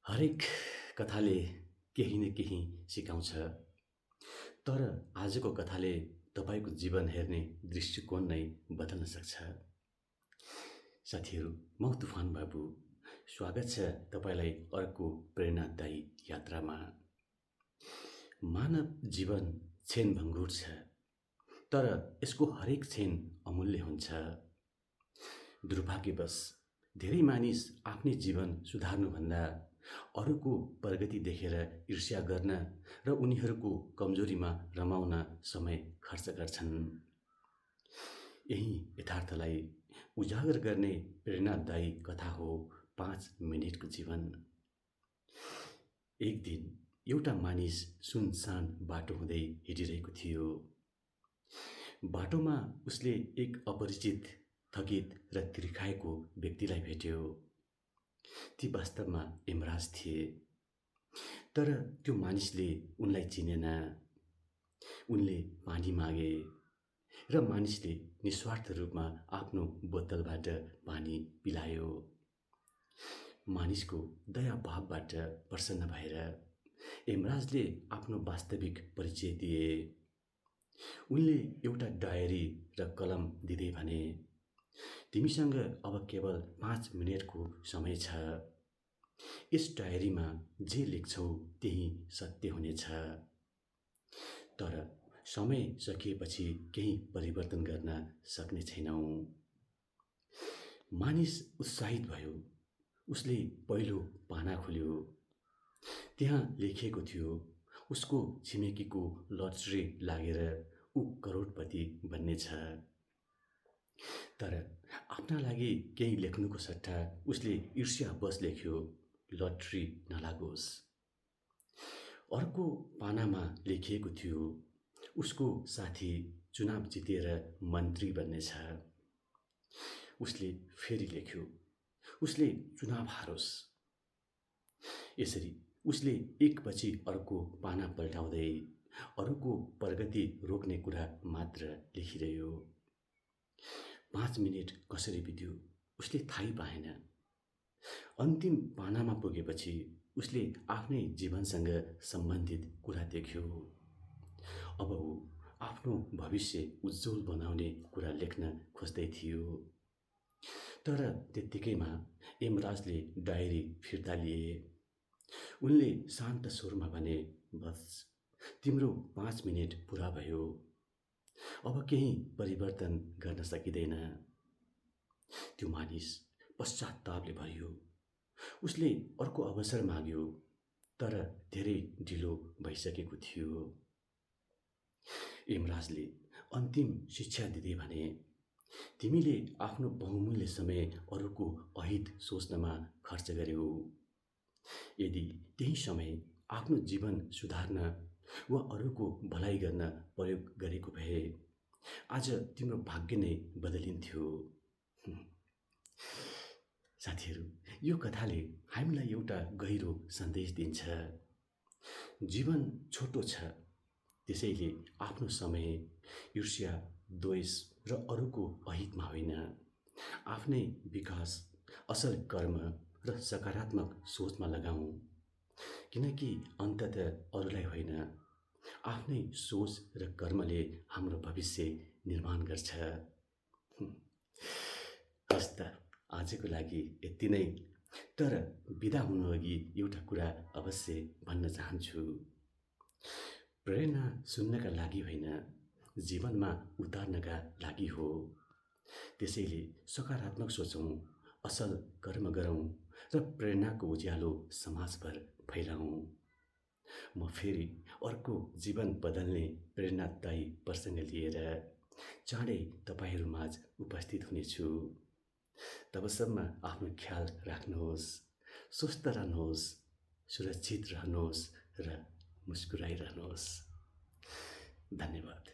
हरेक कथाले केही न केही सिकाउँछ। तर आजको कथाले तपाईँको जीवन हेर्ने दृष्टिकोण नै बदल्न सक्छ। साथीहरू, म तुफान बाबु। स्वागत छ तपाईँलाई अर्को प्रेरणादायी यात्रामा। मानव जीवन क्षणभङ्गुर छ, तर यसको हरेक क्षण अमूल्य हुन्छ। दुर्भाग्यवश धेरै मानिस आफ्नै जीवन सुधार्नुभन्दा अरूको प्रगति देखेर ईर्ष्या गर्न र उनीहरूको कमजोरीमा रमाउन समय खर्च गर्छन्। यही यथार्थलाई उजागर गर्ने प्रेरणादायी कथा हो 5 मिनेटको जीवन। एक दिन एउटा मानिस सुनसान बाटो हुँदै हिँडिरहेको थियो। बाटोमा उसले एक अपरिचित, थकित र तिर्खाएको व्यक्तिलाई भेट्यो। ती वास्तवमा यमराज थिए, तर त्यो मानिसले उनलाई चिनेन। उनले पानी मागे र मानिसले निस्वार्थ रूपमा आफ्नो बोतलबाट पानी पिलायो। मानिसको दयाभावबाट प्रसन्न भएर यमराजले आफ्नो वास्तविक परिचय दिए। उनले एउटा डायरी र कलम दिँदै भने, तिमीसँग अब केवल 5 मिनेटको समय छ। यस डायरीमा जे लेख्छौ त्यही सत्य हुनेछ। तर समय सकिएपछि केही परिवर्तन गर्न सक्ने छैनौ। मानिस उत्साहित भयो। उसले पहिलो पाना खोल्यो। त्यहाँ लेखिएको थियो, उसको छिमेकीको लटरी लागेर ऊ करोडपति बन्नेछ। तर आफ्ना लागि केही लेख्नुको सट्टा उसले ईर्ष्यावश लेख्यो, लटरी नलागोस्। अर्को पानामा लेखिएको थियो, उसको साथी चुनाव जितेर मन्त्री बन्नेछ। उसले फेरि लेख्यो, उसले चुनाव हारोस्। यसरी उसले एकपछि अर्को पाना पल्टाउँदै अरूको प्रगति रोक्ने कुरा मात्र लेखिरह्यो। 5 मिनेट कसरी बित्यो उसले थाहै पाएन। अन्तिम पानामा पुगेपछि उसले आफ्नै जीवनसँग सम्बन्धित कुरा देख्यो। अब ऊ आफ्नो भविष्य उज्जवल बनाउने कुरा लेख्न खोज्दै थियो। तर त्यत्तिकैमा यमराजले डायरी फिर्ता लिए। उनले शान्त स्वरमा भने, बस तिम्रो 5 मिनेट पुरा भयो। अब केही परिवर्तन गर्न सकिँदैन। त्यो मानिस पश्चात्तापले भरियो। उसले अर्को अवसर माग्यो, तर धेरै ढिलो भइसकेको थियो। यमराजले अन्तिम शिक्षा दिँदै भने, तिमीले आफ्नो बहुमूल्य समय अरूको अहित सोच्नमा खर्च गर्यौ। यदि त्यही समय आफ्नो जीवन सुधार्न वा अरूको भलाइ गर्न प्रयोग गरेको भए आज तिम्रो भाग्य नै बदलिन्थ्यो। साथीहरू, यो कथाले हामीलाई एउटा गहिरो सन्देश दिन्छ। जीवन छोटो छ, त्यसैले आफ्नो समय ईर्ष्या, द्वेष र अरूको अहितमा होइन, आफ्नै विकास, असल कर्म र सकारात्मक सोचमा लगाऊ। किनकि अन्ततः अरूलाई होइन, आफ्नै सोच र कर्मले हाम्रो भविष्य निर्माण गर्छ। हस् त, आजको लागि यति नै। तर बिदा हुनुअघि एउटा कुरा अवश्य भन्न चाहन्छु। प्रेरणा सुन्नका लागि होइन, जीवनमा उतार्नका लागि हो। त्यसैले सकारात्मक सोचौँ, असल कर्म गरौँ र प्रेरणाको उज्यालो समाजभर फैलाउँ। म फेरि अर्को जीवन बदल्ने प्रेरणादायी प्रसङ्ग लिएर चाँडै तपाईँहरूमाझ उपस्थित हुनेछु। तबसम्म आफ्नो ख्याल राख्नुहोस्, स्वस्थ रहनुहोस्, सुरक्षित रहनुहोस् र मुस्कुराइरहनुहोस्। धन्यवाद।